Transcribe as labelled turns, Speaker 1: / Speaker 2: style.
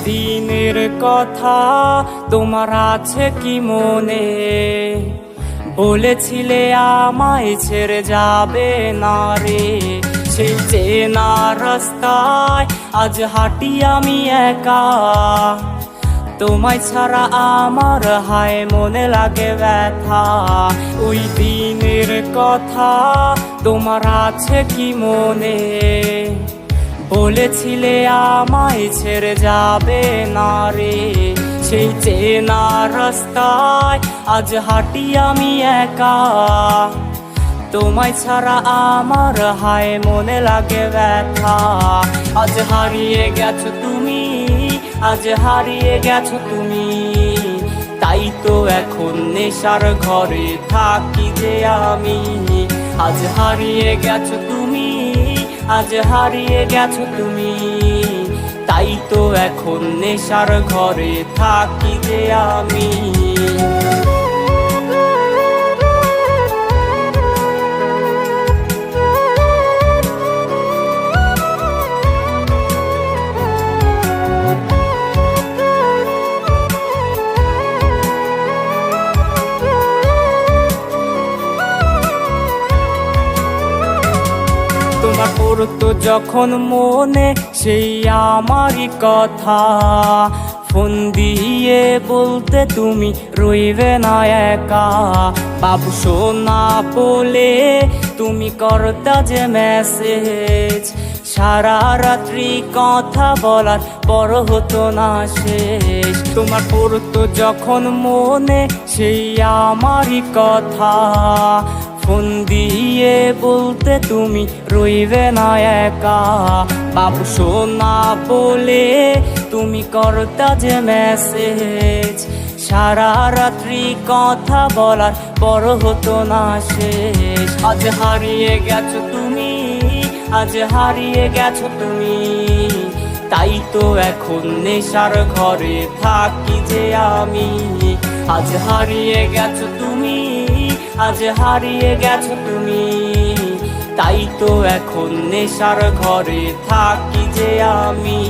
Speaker 1: দিনের কথা তোমার আছে কি মনে? বলেছিলে আমায় ছেড়ে যাবে না রে। সেই চেনা রাস্তায় আজ হাঁটি আমি একা, তোমায় ছাড়া আমার হায় মনে লাগে ব্যথা। ওই দিনের কথা তোমার আছে কি মনে? বলেছিলে আমায় ছেড়ে যাবে না রে। সেই চেনা রাস্তায় আজ হাঁটি আমি একা, তোমায় ছাড়া আমার হায় মনে লাগে ব্যথা। আজ হারিয়ে গেছো তুমি, আজ হারিয়ে গেছো তুমি, তাই তো এখন নেশার ঘরে থাকি যে আমি। আজ হারিয়ে গেছো তুমি, আজ হারিয়ে গেছো তুমি, তাই তো এখন নেশার ঘরে থাকি যে আমি। তোমার পড়তো যখন মনে সেই আমারই কথা, ফোন দিয়ে বলতে তুমি রইবে না একা। বাবু সোনা বলে তুমি করতা যে মেসেজ, সারা রাত্রি কথা বলার পর হতো না শেষ। তোমার পড়তো যখন মনে সেই আমারই কথা, ফোন দিয়ে বলতে তুমি রইবে না একা। বাবু সোনা বলে তুমি করতা যে মেসেজ, সারা রাত্রি কথা বলার পর হতো না শেষ। আজ হারিয়ে গেছো তুমি, আজ হারিয়ে গেছো তুমি, তাই তো এখন নেশার ঘরে থাকি যে আমি। আজ হারিয়ে গেছো তুমি, আজ হারিয়ে গেছো তুমি, তাই তো এখন নেশার ঘরে থাকি যে আমি।